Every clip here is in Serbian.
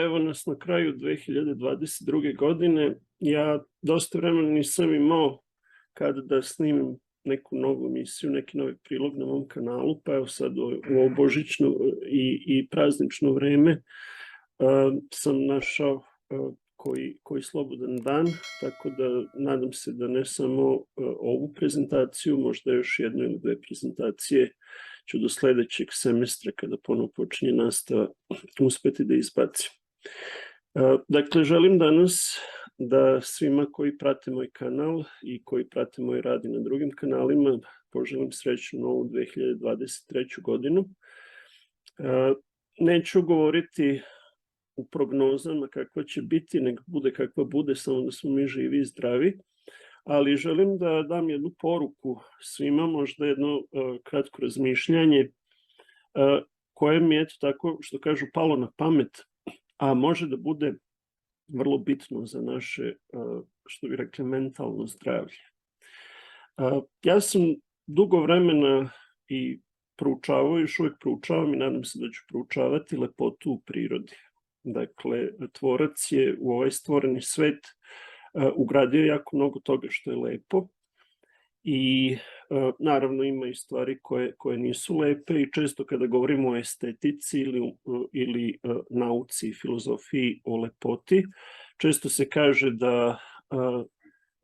Evo nas na kraju 2022. godine. Ja dosta vremena nisam imao kada da snimim neku novu emisiju, neki novi prilog na mom kanalu, pa evo sad u ovo božićno i praznično vreme sam našao koji slobodan dan, tako da nadam se da ne samo ovu prezentaciju, možda još jednu ili dve prezentacije ću do sledećeg semestra, kada ponovo počinje nastava, uspeti da izbacim. Dakle, želim danas da svima koji prate moj kanal i koji prate moj rad i na drugim kanalima poželim srećnu novu 2023. godinu. Neću govoriti u prognozama kakva će biti, nek bude kakva bude, samo da smo mi živi i zdravi, ali želim da dam jednu poruku svima, možda jedno kratko razmišljanje koje mi je tako, što kažu, palo na pamet, a može da bude vrlo bitno za naše, što bi rekli, mentalno zdravlje. Ja sam dugo vremena i proučavao, još uvijek proučavam i nadam se da ću proučavati lepotu u prirodi. Dakle, tvorac je u ovaj stvoreni svet ugradio jako mnogo toga što je lepo i naravno ima i stvari koje nisu lepe i često kada govorimo o estetici ili nauci i filozofiji o lepoti, često se kaže da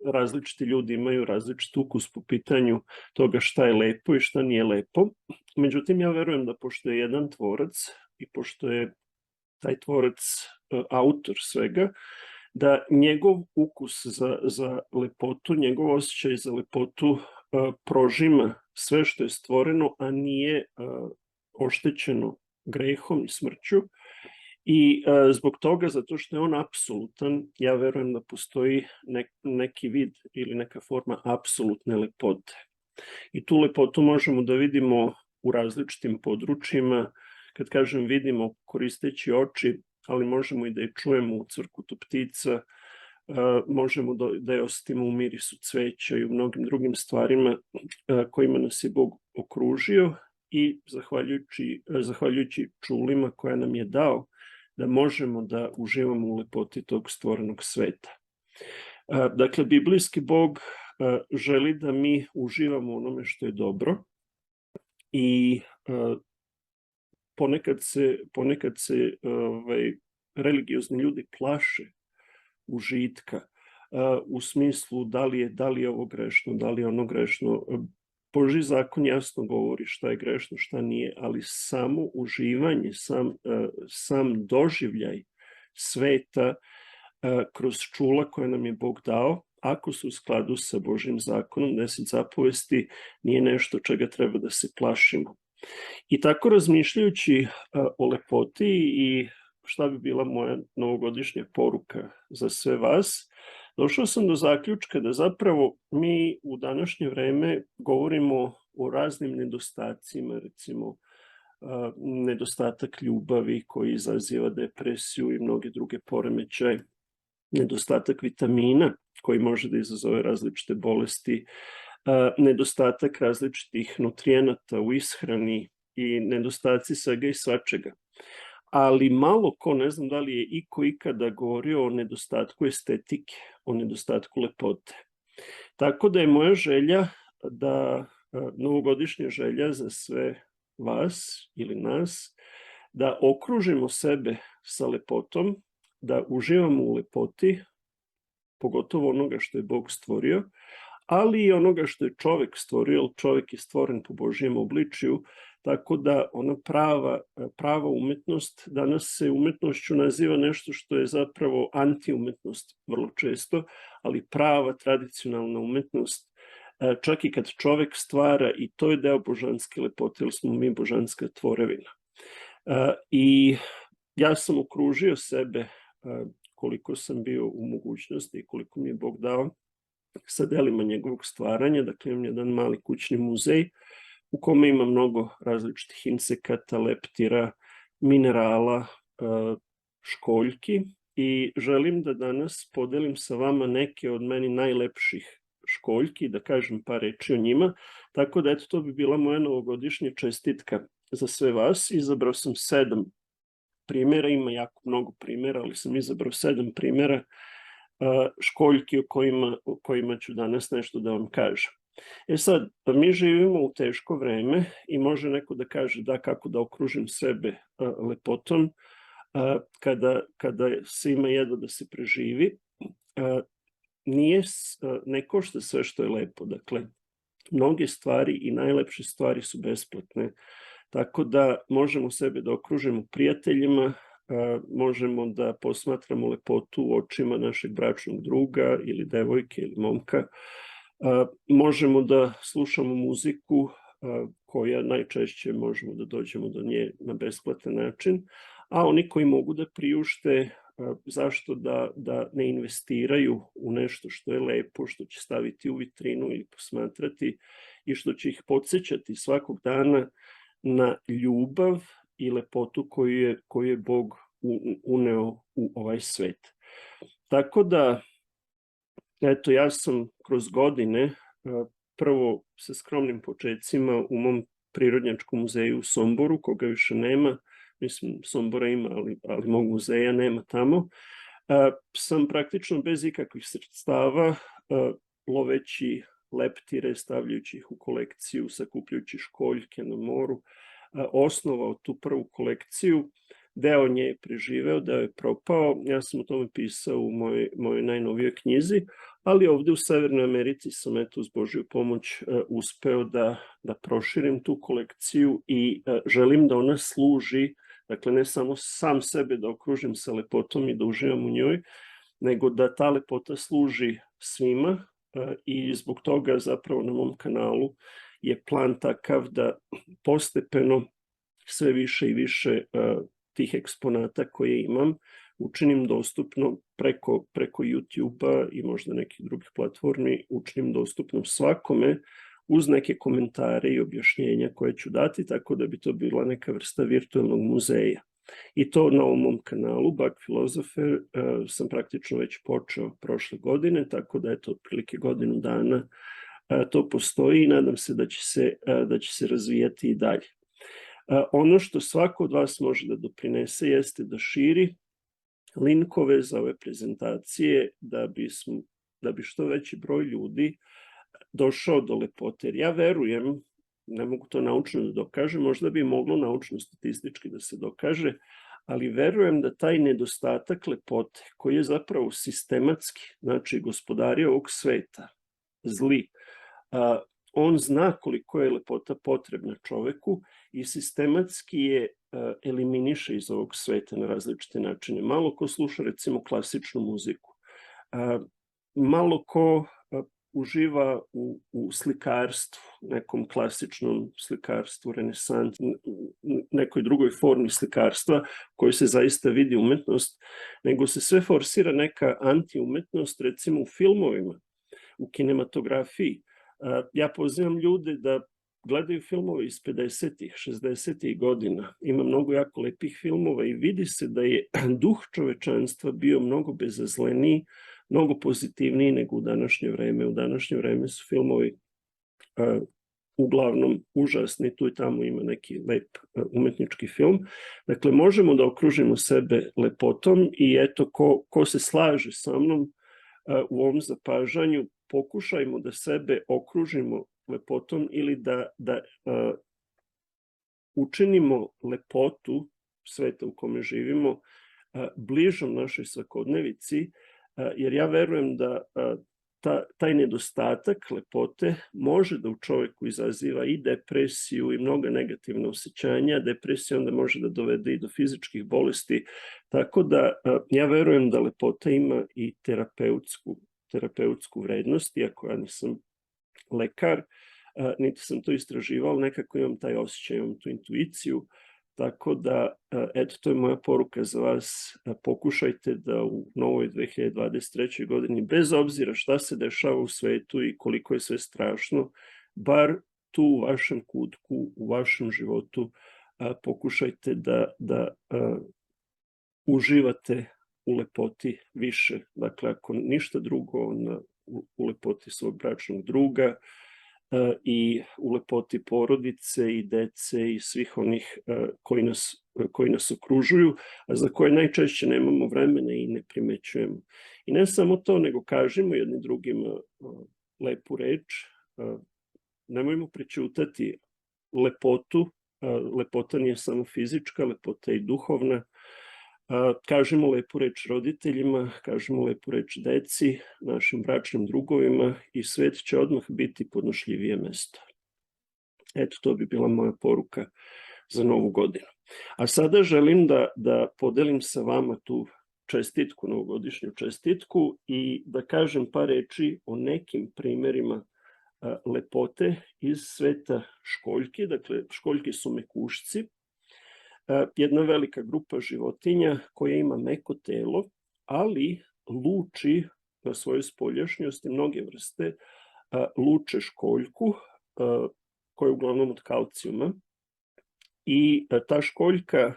različiti ljudi imaju različit ukus po pitanju toga šta je lepo i šta nije lepo. Međutim, ja verujem da pošto je jedan tvorac i pošto je taj tvorac autor svega, da njegov ukus za lepotu, njegov osjećaj za lepotu prožima sve što je stvoreno, a nije oštećeno grehom i smrću. I zbog toga, zato što je on apsolutan, ja verujem da postoji neki vid ili neka forma apsolutne lepote. I tu lepotu možemo da vidimo u različitim područjima. Kad kažem vidimo, koristeći oči, ali možemo i da je čujemo u cvrkutu ptica, možemo da je osetimo u mirisu cveća i u mnogim drugim stvarima kojima nas je Bog okružio i zahvaljujući čulima koja nam je dao da možemo da uživamo u lepoti tog stvorenog sveta. Dakle, biblijski Bog želi da mi uživamo u onome što je dobro i ponekad se religiozni ljudi plaše užitka u smislu da li je ovo grešno, da li je ono grešno. Božji zakon jasno govori šta je grešno, šta nije, ali samo uživanje, sam doživljaj sveta kroz čula koje nam je Bog dao, ako su u skladu sa Božjim zakonom, 10 zapovesti, nije nešto čega treba da se plašimo. I tako razmišljajući o lepoti i šta bi bila moja novogodišnja poruka za sve vas, došao sam do zaključka da zapravo mi u današnje vreme govorimo o raznim nedostacima, recimo nedostatak ljubavi koji izaziva depresiju i mnoge druge poremećaje, nedostatak vitamina koji može da izazove različite bolesti, nedostatak različitih nutrijenata u ishrani i nedostaci svega i svačega. Ali malo ko, ne znam da li je iko ikada govorio o nedostatku estetike, o nedostatku lepote. Tako da je moja želja, novogodišnja želja za sve vas ili nas, da okružimo sebe sa lepotom, da uživamo u lepoti, pogotovo onoga što je Bog stvorio, ali i onoga što je čovek stvorio, jer čovek je stvoren po Božjem obličju, tako da ona prava umetnost, danas se umetnošću naziva nešto što je zapravo antiumetnost vrlo često, ali prava tradicionalna umetnost, čak i kad čovek stvara, i to je deo božanske lepote, jer smo mi božanska tvorevina. I ja sam okružio sebe koliko sam bio u mogućnosti i koliko mi je Bog dao sa delima njegovog stvaranja. Dakle, imam jedan mali kućni muzej u kome ima mnogo različitih insekata, leptira, minerala, školjki i želim da danas podelim sa vama neke od meni najlepših školjki, da kažem par reči o njima, tako da eto, to bi bila moja novogodišnja čestitka za sve vas. Izabrao sam 7 primjera, ima jako mnogo primjera, ali sam izabrao 7 primjera školjki o kojima ću danas nešto da vam kažem. Sad, mi živimo u teško vreme i može neko da kaže da kako da okružim sebe lepotom kada se ima jedva da se preživi. Ne košta sve što je lepo. Dakle, mnoge stvari i najlepše stvari su besplatne. Tako da možemo sebe da okružimo prijateljima, možemo da posmatramo lepotu u očima našeg bračnog druga ili devojke ili momka. Možemo da slušamo muziku koja najčešće možemo da dođemo do nje na besplatan način, a oni koji mogu da priušte, zašto da ne investiraju u nešto što je lepo, što će staviti u vitrinu ili posmatrati i što će ih podsjećati svakog dana na ljubav i lepotu koju je Bog uneo u ovaj svet. Tako da, eto, ja sam kroz godine, prvo sa skromnim počecima u mom Prirodnjačkom muzeju u Somboru, koga više nema, mislim Sombora ima, ali mog muzeja nema tamo, sam praktično bez ikakvih sredstava, loveći leptire, stavljajući ih u kolekciju, sakupljajući školjke na moru, osnovao tu prvu kolekciju. Deo nje je preživeo, deo je propao. Ja sam o tome pisao u mojoj najnovijoj knjizi, ali ovde u Severnoj Americi sam uz Božju pomoć uspeo da proširim tu kolekciju i želim da ona služi, dakle ne samo sam sebe da okružim sa lepotom i da uživam u njoj, nego da ta lepota služi svima i zbog toga zapravo na mom kanalu je plan takav da postepeno sve više i više tih eksponata koje imam učinim dostupno preko YouTube-a i možda nekih drugih platformi, učinim dostupno svakome uz neke komentare i objašnjenja koje ću dati, tako da bi to bila neka vrsta virtualnog muzeja. I to na ovom mom kanalu, Bug Philosopher, sam praktično već počeo prošle godine, tako da je to otprilike godinu dana to postoji i nadam se da će se razvijati i dalje. Ono što svako od vas može da doprinese jeste da širi linkove za ove prezentacije da bi što veći broj ljudi došao do lepote. Jer ja verujem, ne mogu to naučno da dokažem, možda bi moglo naučno-statistički da se dokaže, ali verujem da taj nedostatak lepote, koji je zapravo sistematski, znači gospodari ovog sveta, zli, on zna koliko je lepota potrebna čoveku i sistematski je eliminiše iz ovog sveta na različite načine. Malo ko sluša recimo klasičnu muziku, malo ko uživa u slikarstvu, nekom klasičnom slikarstvu, renesans, nekoj drugoj formi slikarstva koji se zaista vidi umetnost, nego se sve forsira neka antiumetnost, recimo u filmovima, u kinematografiji. Ja pozivam ljude da gledaju filmove iz 50-ih, 60-ih godina. Ima mnogo jako lepih filmova i vidi se da je duh čovečanstva bio mnogo bezazleniji, mnogo pozitivniji nego u današnje vreme. U današnje vreme su filmovi uglavnom užasni, tu i tamo ima neki lep umetnički film. Dakle, možemo da okružimo sebe lepotom i eto, ko se slaže sa mnom u ovom zapažanju, pokušajmo da sebe okružimo lepotom ili da učinimo lepotu sveta u kome živimo bližom našoj svakodnevici, jer ja verujem da taj nedostatak lepote može da u čoveku izaziva i depresiju i mnoga negativna osjećanja. Depresija onda može da dovede i do fizičkih bolesti, tako da ja verujem da lepota ima i terapeutsku vrednost, iako ja nisam lekar, niti sam to istraživao, nekako imam taj osjećaj, imam tu intuiciju, tako da, eto, to je moja poruka za vas, pokušajte da u novoj 2023. godini, bez obzira šta se dešava u svetu i koliko je sve strašno, bar tu u vašem kutku, u vašem životu, pokušajte da uživate u lepoti više. Dakle, ako ništa drugo, u lepoti svog bračnog druga, i u lepoti porodice i dece i svih onih koji nas okružuju, a za koje najčešće nemamo vremena i ne primećujemo. I ne samo to, nego kažimo jedni drugima lepu reč, nemojmo prećutati lepotu, lepota nije samo fizička, lepota je i duhovna. Kažemo lepu reč roditeljima, kažemo lepu reč deci, našim bračnim drugovima i svet će odmah biti podnošljivije mesto. Eto, to bi bila moja poruka za Novu godinu. A sada želim da podelim sa vama tu čestitku, novogodišnju čestitku i da kažem par reči o nekim primerima lepote iz sveta školjki. Dakle, školjke su mekušci, jedna velika grupa životinja koja ima meko telo, ali luči na svojoj spoljašnjosti mnoge vrste luče školjku, koja je uglavnom od kalcijuma. I ta školjka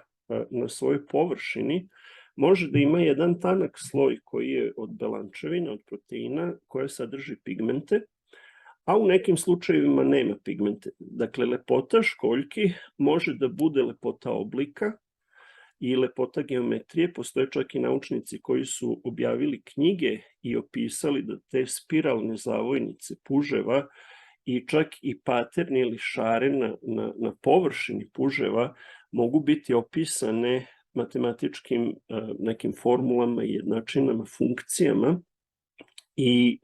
na svojoj površini može da ima jedan tanak sloj koji je od belančevina, od proteina, koja sadrži pigmente, a u nekim slučajevima nema pigmente. Dakle, lepota školjki može da bude lepota oblika i lepota geometrije. Postoje čak i naučnici koji su objavili knjige i opisali da te spiralne zavojnice puževa i čak i paterni ili šare na površini puževa mogu biti opisane matematičkim nekim formulama i jednačinama, funkcijama i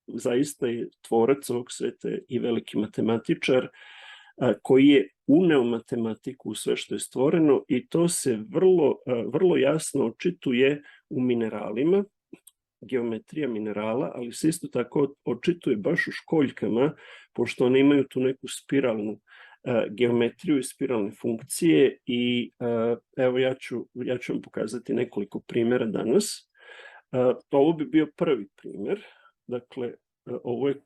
zaista je tvorac ovog sveta i veliki matematičar koji je uneo matematiku u sve što je stvoreno i to se vrlo jasno očituje u mineralima, geometrija minerala, ali se isto tako očituje baš u školjkama, pošto one imaju tu neku spiralnu geometriju i spiralne funkcije i evo ja ću vam pokazati nekoliko primjera danas. Ovo bi bio prvi primjer. Dakle, ovo je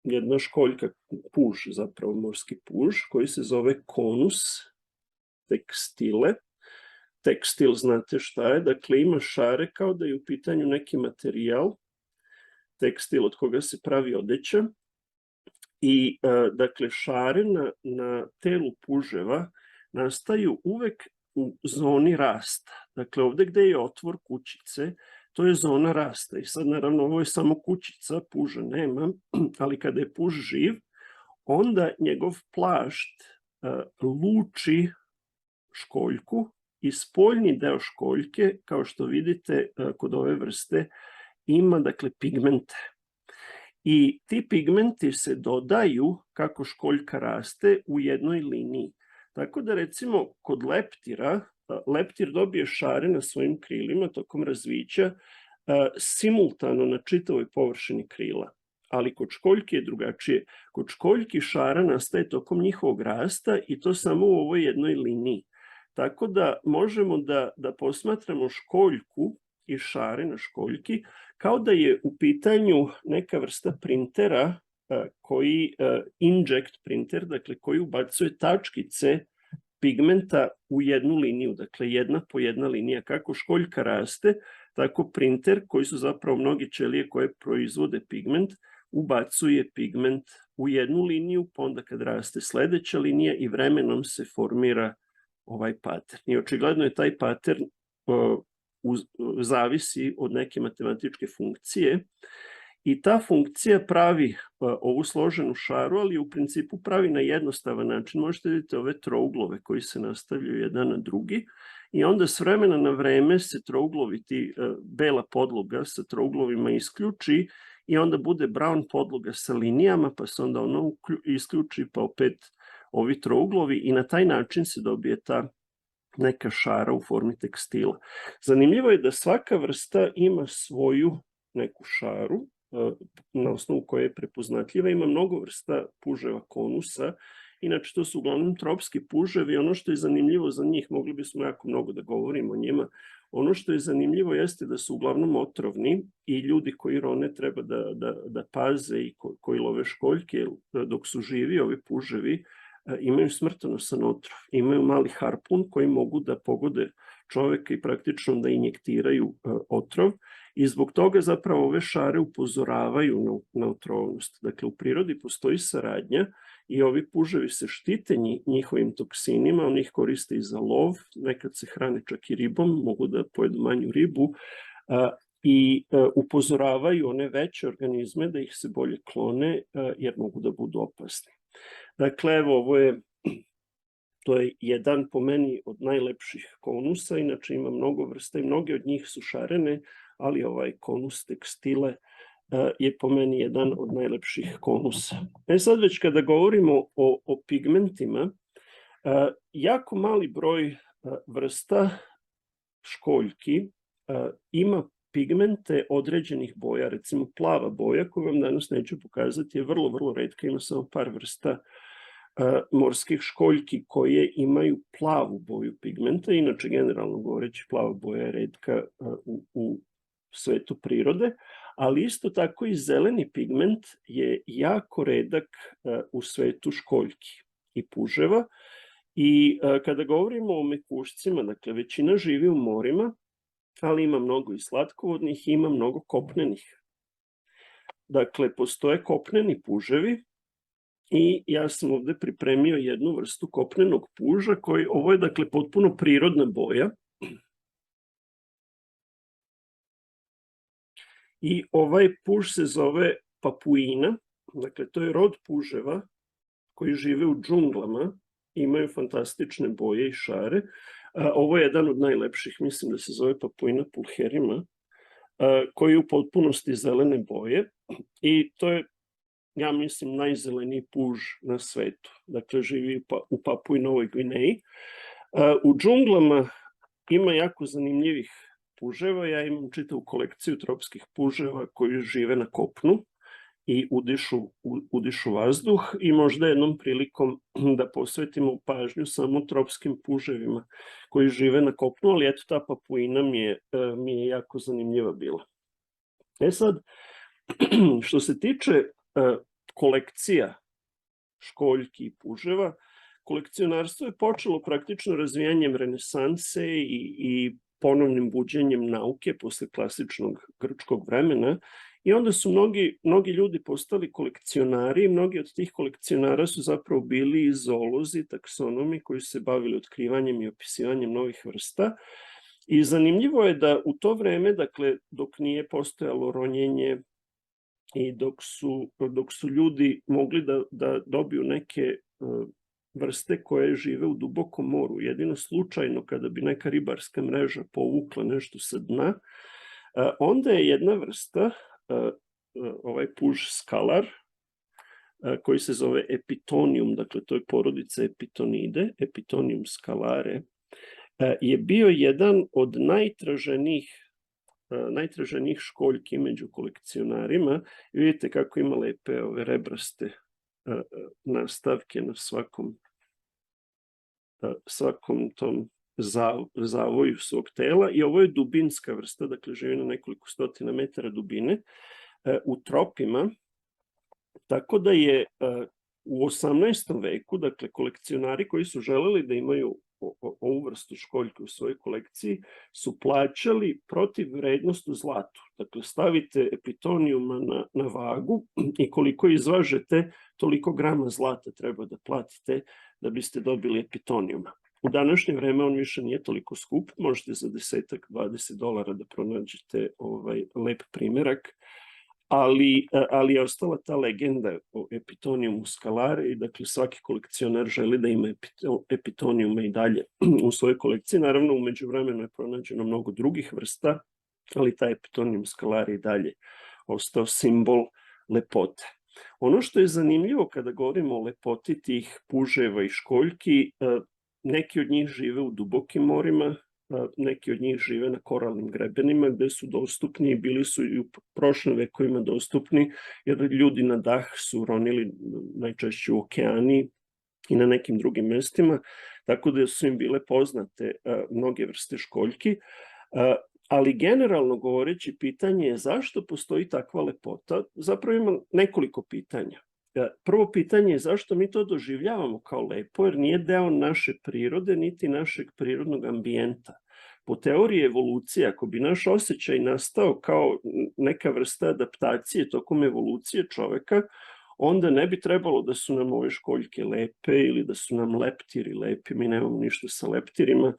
jedna školjka, puž, zapravo morski puž, koji se zove Conus textile. Tekstil, znate šta je, dakle ima šare kao da je u pitanju neki materijal, tekstil od koga se pravi odeća. I dakle šare na telu puževa nastaju uvek u zoni rasta. Dakle, ovde gde je otvor kućice, to je zona rasta. I sad, naravno, ovo je samo kućica, puža nema, ali kada je puž živ, onda njegov plašt luči školjku i spoljni deo školjke, kao što vidite kod ove vrste, ima, dakle, pigmente. I ti pigmenti se dodaju kako školjka raste u jednoj liniji. Tako da, recimo, kod leptira, leptir dobije šare na svojim krilima tokom razvića simultano na čitavoj površini krila. Ali kod školjke je drugačije. Kod školjki šara nastaje tokom njihovog rasta i to samo u ovoj jednoj liniji. Tako da možemo da posmatramo školjku i šare na školjki kao da je u pitanju neka vrsta printera koji inject printer, dakle koji ubacuje tačkice pigmenta u jednu liniju, dakle jedna po jedna linija. Kako školjka raste, tako printer, koji su zapravo mnoge ćelije koje proizvode pigment, ubacuje pigment u jednu liniju, pa onda kad raste sledeća linija i vremenom se formira ovaj patern. I očigledno je taj patern zavisi od neke matematičke funkcije i ta funkcija pravi ovu složenu šaru, ali u principu pravi na jednostavan način. Možete vidjeti ove trouglove koji se nastavljaju jedan na drugi i onda s vremena na vreme se trouglovi, bela podloga sa trouglovima isključi i onda bude brown podloga sa linijama, pa se onda ono isključi, pa opet ovi trouglovi i na taj način se dobije ta neka šara u formi tekstila. Zanimljivo je da svaka vrsta ima svoju neku šaru na osnovu koje je prepoznatljiva. Ima mnogo vrsta puževa konusa, inače to su uglavnom tropski puževi. Ono što je zanimljivo za njih, mogli bismo jako mnogo da govorimo o njima, ono što je zanimljivo jeste da su uglavnom otrovni i ljudi koji rone treba da paze i koji love školjke dok su živi, ovi puževi imaju smrtonosan otrov, imaju mali harpun koji mogu da pogode čoveka i praktično da injektiraju otrov I zbog toga zapravo ove šare upozoravaju na otrovnost. Dakle, u prirodi postoji saradnja i ovi puževi se štite njihovim toksinima, oni ih koriste i za lov, nekad se hrane čak i ribom, mogu da pojedu manju ribu, i upozoravaju one veće organizme da ih se bolje klone jer mogu da budu opasni. Dakle, evo, to je jedan po meni od najlepših konusa, inače ima mnogo vrsta i mnoge od njih su šarene, ali ovaj konus tekstile je po meni jedan od najlepših konusa. Sad već kada govorimo o pigmentima, jako mali broj vrsta školjki ima pigmente određenih boja, recimo plava boja koju vam danas neću pokazati je vrlo, vrlo retka, ima samo par vrsta morskih školjki koje imaju plavu boju pigmenta, inače generalno govoreći plava boja je retka u svetu prirode, ali isto tako i zeleni pigment je jako redak u svetu školjki i puževa i kada govorimo o mekušcima, dakle većina živi u morima, ali ima mnogo i slatkovodnih i ima mnogo kopnenih. Dakle, postoje kopneni puževi i ja sam ovde pripremio jednu vrstu kopnenog puža ovo je dakle potpuno prirodna boja. I ovaj puž se zove papuina, dakle to je rod puževa koji žive u džunglama, imaju fantastične boje i šare. Ovo je jedan od najlepših, mislim da se zove papuina pulcherima, koji je u potpunosti zelene boje i to je, ja mislim, najzeleniji puž na svetu. Dakle, živi u Papui Novoj Gvineji. U džunglama ima jako zanimljivih puževa. Ja imam čitavu kolekciju tropskih puževa koji žive na kopnu i udišu vazduh i možda jednom prilikom da posvetimo pažnju samo tropskim puževima koji žive na kopnu, ali eto ta papuina mi je jako zanimljiva bila. Sad, što se tiče kolekcija školjki i puževa, kolekcionarstvo je počelo praktično razvijanjem renesanse i ponovnim buđenjem nauke posle klasičnog grčkog vremena i onda su mnogi ljudi postali kolekcionari i mnogi od tih kolekcionara su zapravo bili i zoolozi, taksonomi koji su se bavili otkrivanjem i opisivanjem novih vrsta. I zanimljivo je da u to vreme, dakle, dok nije postojalo ronjenje i dok su ljudi mogli da dobiju neke vrste koje žive u dubokom moru, jedino slučajno kada bi neka ribarska mreža povukla nešto sa dna, onda je jedna vrsta, ovaj puž skalar, koji se zove Epitonium, dakle to je porodica Epitonide, Epitonium scalare, je bio jedan od najtraženijih školjki među kolekcionarima. Vidite kako ima lepe ove rebraste nastavke na svakom tom zavoju svog tela i ovo je dubinska vrsta, dakle živi na nekoliko stotina metara dubine u tropima, tako da je u 18. veku, dakle kolekcionari koji su želeli da imaju ovu vrstu školjke u svojoj kolekciji su plaćali protivvrednost u zlatu. Dakle, stavite epitonijuma na vagu i koliko izvažete, toliko grama zlata treba da platite da biste dobili epitonijuma. U današnje vreme on više nije toliko skup, možete za $10-20 da pronađete lep primerak, ali je ostala ta legenda o Epitoniumu scalare i dakle svaki kolekcionar želi da ima epitonijuma i dalje u svojoj kolekciji. Naravno, u međuvremenu je pronađeno mnogo drugih vrsta, ali taj Epitonium scalare i dalje ostao simbol lepote. Ono što je zanimljivo kada govorimo o lepoti tih puževa i školjki, neki od njih žive u dubokim morima, neki od njih žive na koralnim grebenima gde su dostupni i bili su i u prošlim vekovima dostupni jer ljudi na dah su ronili najčešće u okeani i na nekim drugim mestima, tako da su im bile poznate mnoge vrste školjki, ali generalno govoreći pitanje je zašto postoji takva lepota, zapravo ima nekoliko pitanja. Prvo pitanje je zašto mi to doživljavamo kao lepo, jer nije deo naše prirode, niti našeg prirodnog ambijenta. Po teoriji evolucije, ako bi naš osjećaj nastao kao neka vrsta adaptacije tokom evolucije čoveka, onda ne bi trebalo da su nam ove školjke lepe ili da su nam leptiri lepi, mi nemamo ništa sa leptirima,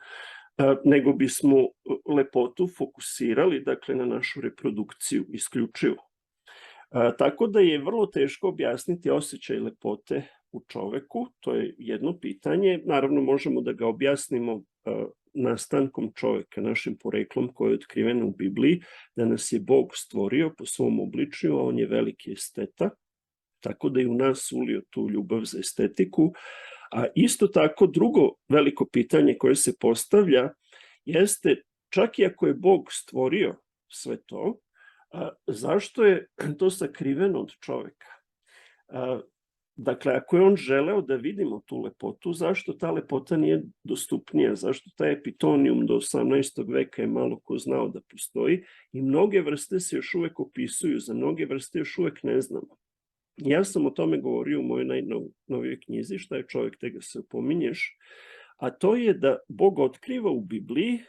nego bismo lepotu fokusirali, dakle, na našu reprodukciju isključivo. Tako da je vrlo teško objasniti osjećaj lepote u čoveku, to je jedno pitanje. Naravno, možemo da ga objasnimo nastankom čoveka, našim poreklom koje je otkriveno u Bibliji, da nas je Bog stvorio po svom obličju, a on je veliki esteta, tako da je u nas ulio tu ljubav za estetiku. A isto tako drugo veliko pitanje koje se postavlja jeste, čak i ako je Bog stvorio sve to, zašto je to sakriveno od čoveka? Dakle, ako je on želeo da vidimo tu lepotu, zašto ta lepota nije dostupnija? Zašto taj epitonijum do 18. veka je malo ko znao da postoji i mnoge vrste se još uvek opisuju, za mnoge vrste još uvek ne znamo. Ja sam o tome govorio u mojoj najnovijoj knjizi, Šta je čovek, te ga se opominješ, a to je da Bog otkriva u Bibliji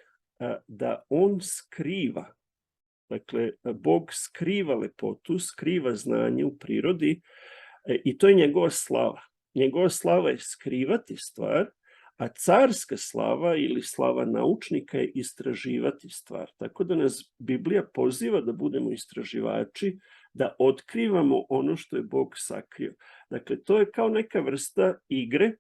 da on skriva. Dakle, Bog skriva lepotu, skriva znanje u prirodi i to je njegova slava. Njegova slava je skrivati stvar, a carska slava ili slava naučnika je istraživati stvar. Tako da nas Biblija poziva da budemo istraživači, da otkrivamo ono što je Bog sakrio. Dakle, to je kao neka vrsta igre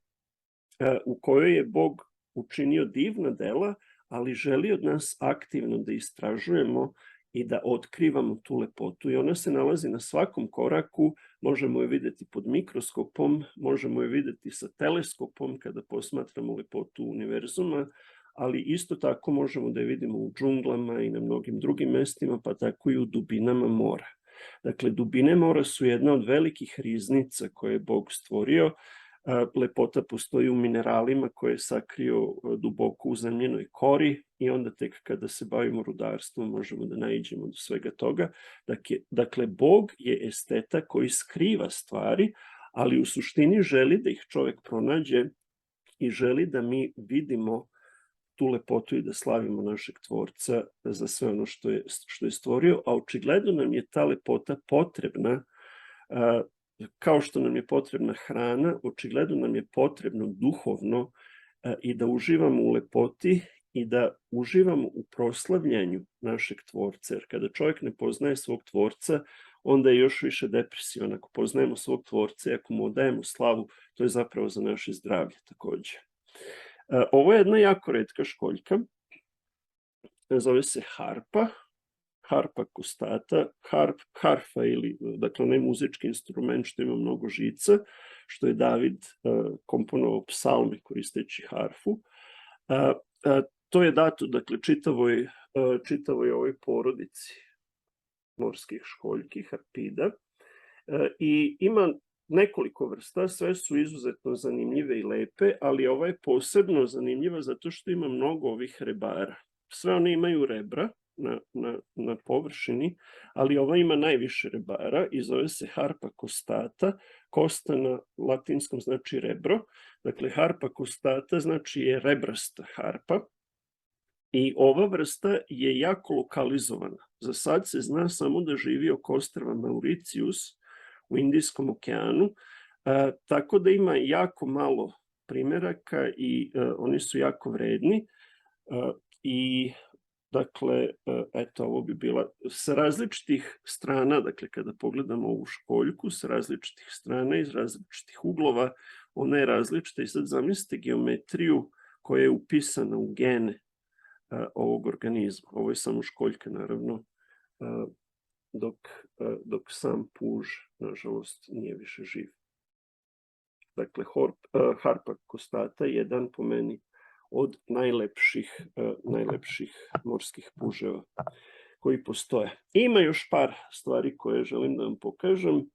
u kojoj je Bog učinio divna dela, ali želi od nas aktivno da istražujemo i da otkrivamo tu lepotu. I ona se nalazi na svakom koraku, možemo je videti pod mikroskopom, možemo je videti sa teleskopom kada posmatramo lepotu univerzuma, ali isto tako možemo da je vidimo u džunglama i na mnogim drugim mestima, pa tako i u dubinama mora. Dakle, dubine mora su jedna od velikih riznica koje je Bog stvorio. Lepota postoji u mineralima koje je sakrio duboko u zemljenoj kori i onda tek kada se bavimo rudarstvom možemo da naiđemo do svega toga. Dakle, Bog je esteta koji skriva stvari, ali u suštini želi da ih čovek pronađe i želi da mi vidimo tu lepotu i da slavimo našeg tvorca za sve ono što je stvorio, a očigledno nam je ta lepota potrebna, kao što nam je potrebna hrana, očigledno nam je potrebno duhovno i da uživamo u lepoti i da uživamo u proslavljanju našeg tvorca. Jer kada čovjek ne poznaje svog tvorca, onda je još više depresivan. Ako poznajemo svog tvorca i ako mu odajemo slavu, to je zapravo za naše zdravlje takođe. Ovo je jedna jako retka školjka, zove se harpa, harpa costata, harfa ili, dakle, onaj muzički instrument što ima mnogo žica, što je David komponovao psalme koristeći harfu. To je dato, dakle, čitavoj ovoj porodici morskih školjki, harpida, i ima nekoliko vrsta, sve su izuzetno zanimljive i lepe, ali ova je posebno zanimljiva zato što ima mnogo ovih rebara. Sve one imaju rebra na površini, ali ova ima najviše rebara i zove se harpa costata. Costa na latinskom znači rebro. Dakle, harpa costata znači je rebrasta harpa i ova vrsta je jako lokalizovana. Za sad se zna samo da živi oko ostrva Mauritius u Indijskom okeanu, tako da ima jako malo primeraka i oni su jako vredni i dakle, eto, ovo bi bila sa različitih strana, dakle, kada pogledamo ovu školjku, sa različitih strana, iz različitih uglova, ona je različita i sad zamislite geometriju koja je upisana u gene ovog organizma. Ovo je samo školjka, naravno, dok sam puž, nažalost, nije više živ. Dakle, harpa costata je jedan po meni od najlepših morskih puževa koji postoje. Ima još par stvari koje želim da vam pokažem.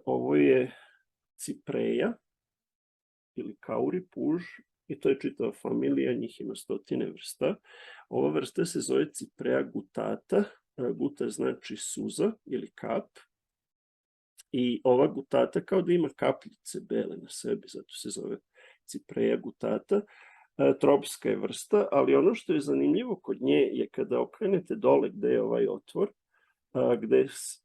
Ovo je cipreja ili kauri puž i to je čitava familija, njih ima 100 vrsta. Ova vrsta se zove Cypraea gutata. Guta znači suza ili kap. I ova gutata kao da ima kapljice bele na sebi, zato se zove Cypraea gutata. tropska je vrsta, ali ono što je zanimljivo kod nje je kada okrenete dole gde je ovaj otvor,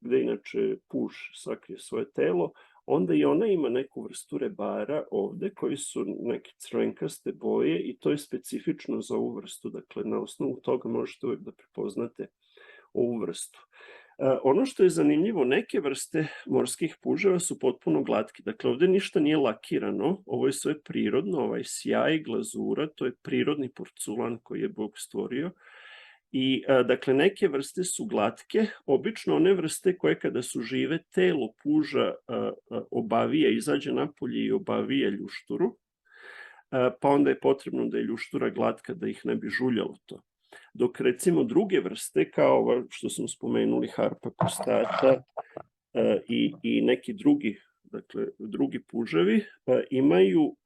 gde inače puž sakrije svoje telo, onda i ona ima neku vrstu rebara ovde koji su neke crvenkaste boje i to je specifično za ovu vrstu. Dakle, na osnovu toga možete uvek da prepoznate ovu vrstu. Ono što je zanimljivo, neke vrste morskih puževa su potpuno glatki. Dakle, ovde ništa nije lakirano, ovo je sve prirodno, ovaj sjaj, glazura, to je prirodni porculan koji je Bog stvorio. I, dakle, neke vrste su glatke, obično one vrste koje kada su žive, telo puža obavija, izađe napolje i obavija ljušturu, pa onda je potrebno da je ljuštura glatka da ih ne bi žuljalo to. Dok recimo druge vrste, kao ova što smo spomenuli, harpa costata i neki drugi, dakle, drugi puževi, imaju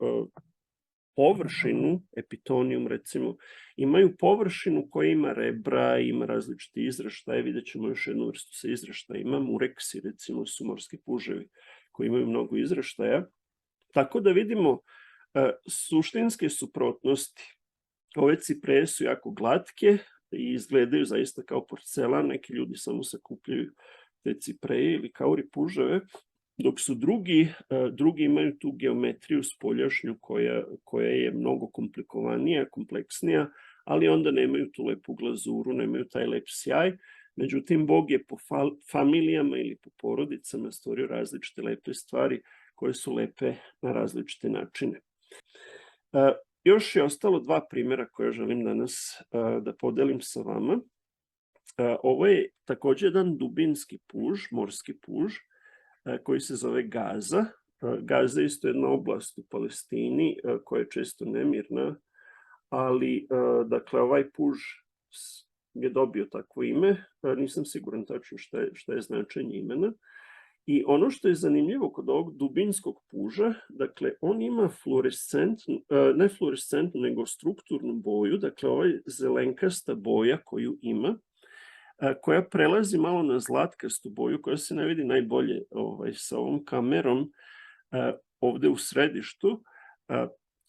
površinu, epitonijum recimo, imaju površinu koja ima rebra, ima različiti izraštaje, vidjet ćemo još jednu vrstu sa izraštajima, mureksi recimo su morski puževi koji imaju mnogo izraštaja, tako da vidimo suštinske suprotnosti. Ove cipreje su jako glatke i izgledaju zaista kao porcelan, neki ljudi samo sakupljaju te cipreje ili kauri puževe, dok su drugi imaju tu geometriju spoljašnju koja je mnogo komplikovanija, kompleksnija, ali onda nemaju tu lepu glazuru, nemaju taj lep sjaj. Međutim, Bog je po familijama ili po porodicama stvorio različite lepe stvari koje su lepe na različite načine. Još je ostalo dva primjera koje želim danas da podelim sa vama. Ovo je takođe jedan dubinski puž, morski puž, koji se zove Gaza. Gaza je isto jedna oblast u Palestini koja je često nemirna, ali dakle ovaj puž je dobio takvo ime, nisam siguran tačno šta je značenje imena. I ono što je zanimljivo kod ovog dubinskog puža, dakle on ima ne fluorescentnu nego strukturnu boju, dakle ovaj zelenkasta boja koju ima, koja prelazi malo na zlatkastu boju, koja se ne vidi najbolje sa ovom kamerom ovde u središtu.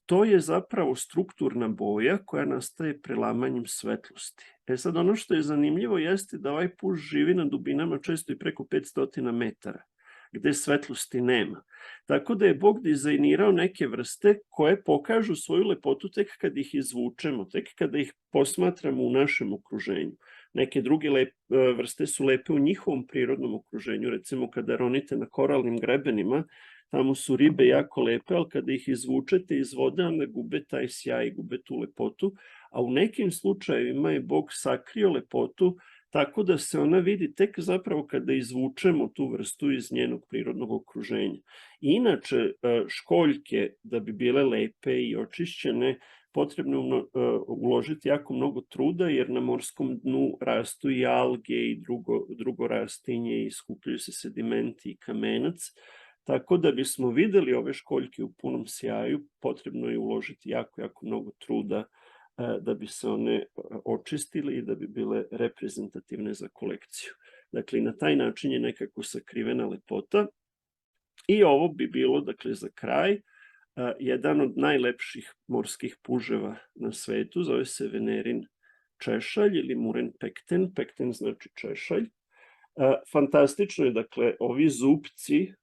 To je zapravo strukturna boja koja nastaje prelamanjem svetlosti. Sad ono što je zanimljivo jeste da ovaj puž živi na dubinama često i preko 500 metara, gde svetlosti nema. Tako da je Bog dizajnirao neke vrste koje pokažu svoju lepotu tek kad ih izvučemo, tek kada ih posmatramo u našem okruženju. Neke druge vrste su lepe u njihovom prirodnom okruženju, recimo kada ronite na koralnim grebenima, tamo su ribe jako lepe, ali kada ih izvučete iz vode, onda gube taj sjaj, gube tu lepotu, a u nekim slučajevima je Bog sakrio lepotu tako da se ona vidi tek zapravo kada izvučemo tu vrstu iz njenog prirodnog okruženja. Inače, školjke, da bi bile lepe i očišćene, potrebno je uložiti jako mnogo truda, jer na morskom dnu rastu i alge i drugo rastinje i skupljaju se sedimenti i kamenac. Tako da bismo videli ove školjke u punom sjaju, potrebno je uložiti jako mnogo truda da bi se one očistile i da bi bile reprezentativne za kolekciju. Dakle, na taj način je nekako sakrivena lepota. I ovo bi bilo, dakle, za kraj, jedan od najlepših morskih puževa na svetu, zove se Venerin češalj ili Muren pekten, pekten znači češalj. Fantastično je, dakle, ovi zupci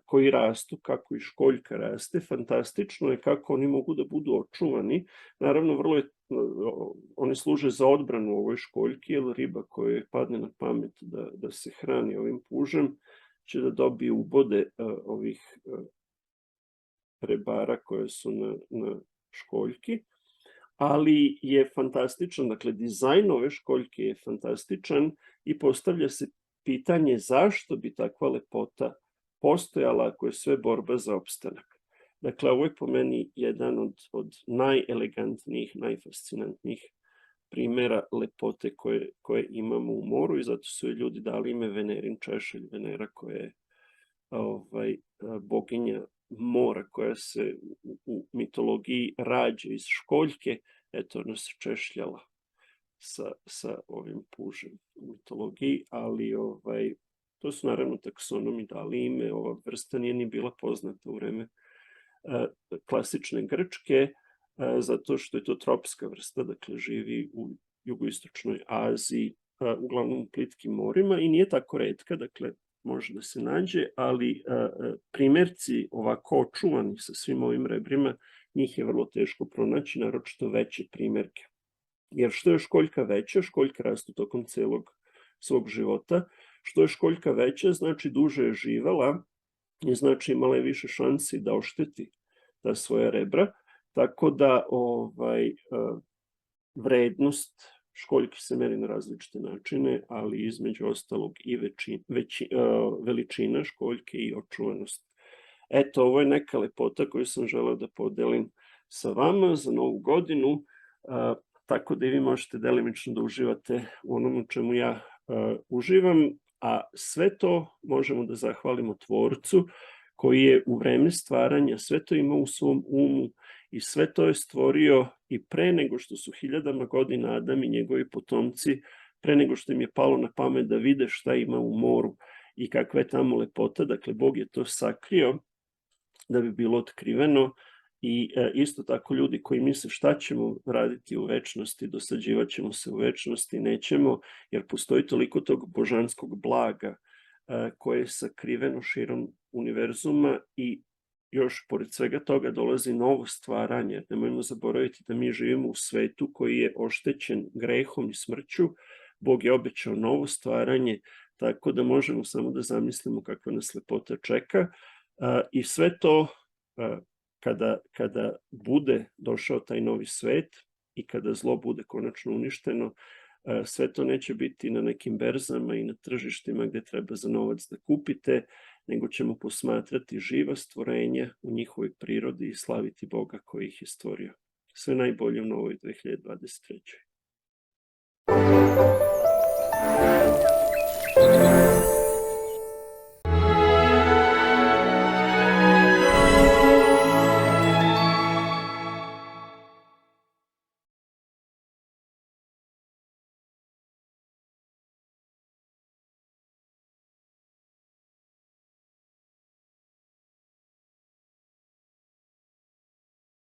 koji rastu, kako i školjka raste, fantastično je kako oni mogu da budu očuvani. Naravno, oni služe za odbranu ovoj školjki, jer riba koja padne na pamet da se hrani ovim pužem, će da dobije ubode ovih rebara koje su na školjki, ali je fantastičan, dakle, dizajn ove školjke je fantastičan i postavlja se pitanje zašto bi takva lepota postojala ako je sve borba za opstanak. Dakle, ovo je po meni jedan od najelegantnijih, najfascinantnijih primjera lepote koje imamo u moru i zato su joj ljudi dali ime Venerin češalj, Venera koja je boginja mora koja se u mitologiji rađa iz školjke, eto ona se češljala sa ovim pužem u mitologiji, ali to su naravno taksonomi dali ime, ova vrsta nije ni bila poznata u vreme klasične Grčke, zato što je to tropska vrsta, dakle živi u jugoistočnoj Aziji, uglavnom u plitkim morima i nije tako retka, dakle može da se nađe, ali primjerci ovako očuvani sa svim ovim rebrima, njih je vrlo teško pronaći, naročito veće primjerke. Jer što je školjka veća, školjka rastu tokom celog svog života, što je školjka veća, znači duže je živela i znači imala je više šansi da ošteti ta svoja rebra, tako da vrednost školjki se meri na različite načine, ali između ostalog i veličina školjke i očuvanost. Eto, ovo je neka lepota koju sam želeo da podelim sa vama za Novu godinu, tako da i vi možete delimično da uživate u onom u čemu ja uživam, a sve to možemo da zahvalimo Tvorcu koji je u vreme stvaranja sve to imao u svom umu i sve to je stvorio i pre nego što su hiljadama godina Adam i njegovi potomci, pre nego što im je palo na pamet da vide šta ima u moru i kakva je tamo lepota, dakle Bog je to sakrio da bi bilo otkriveno i isto tako ljudi koji misle šta ćemo raditi u večnosti, dosađivat ćemo se u večnosti, nećemo, jer postoji toliko tog božanskog blaga koje je sakriveno širom univerzuma i još pored svega toga dolazi novo stvaranje. Nemojmo zaboraviti da mi živimo u svetu koji je oštećen grehom i smrću. Bog je obećao novo stvaranje, tako da možemo samo da zamislimo kakva nas lepota čeka. I sve to kada bude došao taj novi svet i kada zlo bude konačno uništeno, sve to neće biti na nekim berzama i na tržištima gde treba za novac da kupite, nego ćemo posmatrati živa stvorenja u njihovoj prirodi i slaviti Boga koji ih je stvorio. Sve najbolje u novoj 2023.